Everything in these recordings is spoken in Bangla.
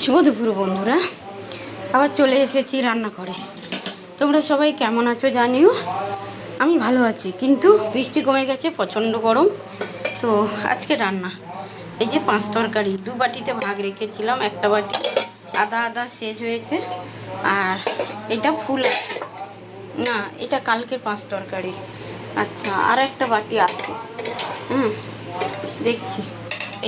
শুভ দুপুর বন্ধুরা, আবার চলে এসেছি রান্না করে। তোমরা সবাই কেমন আছো জানিও। আমি ভালো আছি, কিন্তু বৃষ্টি কমে গেছে, প্রচণ্ড গরম। তো আজকে রান্না এই যে 5 তরকারি, 2 বাটিতে ভাগ রেখেছিলাম, একটা বাটি আদা আদা শেষ হয়েছে, আর এটা ফুল আছে না, এটা কালকের 5 তরকারি। আচ্ছা, আর একটা বাটি আছে। দেখছি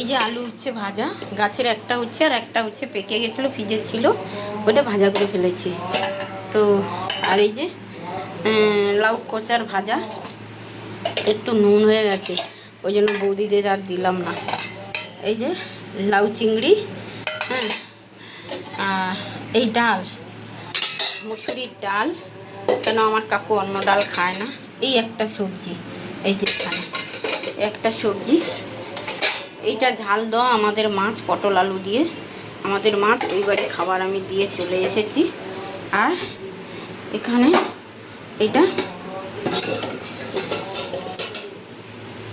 এই যে আলু উচ্ছে ভাজা, গাছের একটা উচ্ছে আর একটা উচ্ছে পেকে গেছিলো, ফ্রিজে ছিল, ওটা ভাজা করে ফেলেছি। তো আর এই যে লাউ কচার ভাজা, একটু নুন হয়ে গেছে, ওই জন্য বৌদিদের আর দিলাম না। এই যে লাউ চিংড়ি, আর এই ডাল, মুসুরির ডাল, কেন আমার কাকু অন্য ডাল খায় না। এই একটা সবজি, এই যে এখানে একটা সবজি, এইটা ঝাল দেওয়া আমাদের মাছ, পটল আলু দিয়ে আমাদের মাছ, ওই বাড়ি খাবার আমি দিয়ে চলে এসেছি। আর এখানে এটা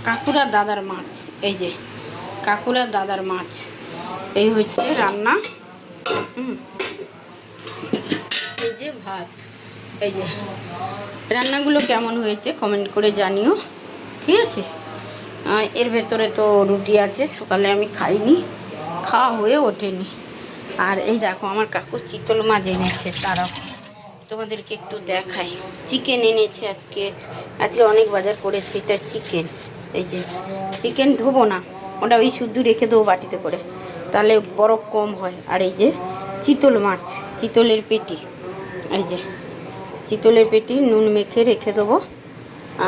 কাকুরা দাদার মাছ, এই যে কাকুরা দাদার মাছ, এই হচ্ছে রান্না। এই যে ভাত, এই যে রান্নাগুলো কেমন হয়েছে কমেন্ট করে জানিও, ঠিক আছে। এর ভেতরে তো রুটি আছে, সকালে আমি খাইনি, খাওয়া হয়ে ওঠেনি। আর এই দেখো আমার কাকু চিতল মাছ এনেছে, তারাও তোমাদেরকে একটু দেখাই। চিকেন এনেছে আজকে, আজকে অনেক বাজার করেছে। এটা চিকেন, এই যে চিকেন ধোবো না, ওটা ওই শুদ্ধ রেখে দেবো বাটিতে করে, তাহলে বরফ কম হয়। আর এই যে চিতল মাছ, চিতলের পেটি, এই যে চিতলের পেটি নুন মেখে রেখে দেবো।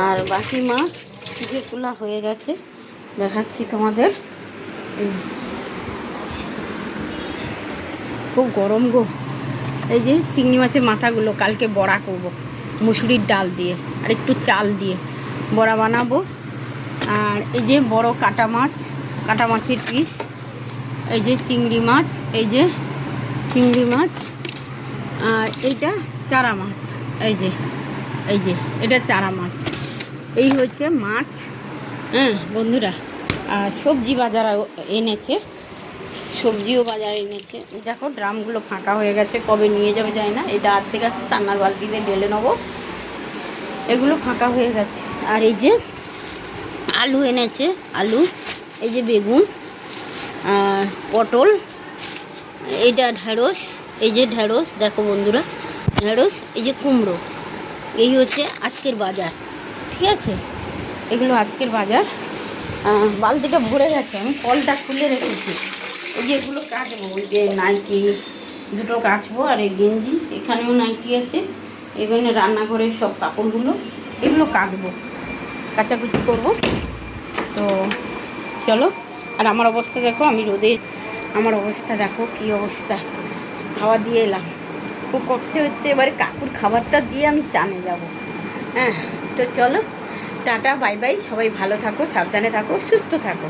আর বাকি মাছ ভিজে তোলা হয়ে গেছে, দেখাচ্ছি তোমাদের। খুব গরম গো। এই যে চিংড়ি মাছের মাথাগুলো কালকে বড়া করব, মুসুরির ডাল দিয়ে আর একটু চাল দিয়ে বড়া বানাবো। আর এই যে বড় কাটা মাছ, কাটা মাছের পিস, এই যে চিংড়ি মাছ, এই যে চিংড়ি মাছ, আর এইটা চারা মাছ, এই যে এটা চারা মাছ। এই হচ্ছে মাছ, বন্ধুরা। আর সবজি বাজার এনেছে, সবজিও বাজারে এনেছে। এই দেখো ড্রামগুলো ফাঁকা হয়ে গেছে, কবে নিয়ে যাবে যায় না। এটা আর্ধেক আছে, রান্নার বালতিতে ঢেলে নেবো, এগুলো ফাঁকা হয়ে গেছে। আর এই যে আলু এনেছে, আলু, এই যে বেগুন, আর পটল, এইটা ঢেঁড়স, এই যে ঢেঁড়স, দেখো বন্ধুরা ঢেঁড়স, এই যে কুমড়ো। এই হচ্ছে আজকের বাজার, ঠিক আছে। এগুলো আজকের বাজার। বালতিটা ভরে গেছে, আমি কলটা খুলে রেখেছি। এই যে এগুলো কাচবো, ওই যে নাইটি দুটো কাচবো, আর এই গেঞ্জি, এখানেও নাইটি আছে, এখানে রান্নাঘরের সব কাপড়গুলো, এগুলো কাচবো, কাচাকুচি করবো। তো চলো। আর আমার অবস্থা দেখো, আমি রোদে, আমার অবস্থা দেখো কী অবস্থা। খাবার দিয়ে এলাম, খুব কষ্ট হচ্ছে, এবারে কাকুর খাবারটা দিয়ে আমি চানে যাব। তো চলো, টাটা, বাই বাই, সবাই ভালো থাকো, সাবধানে থাকো, সুস্থ থাকো।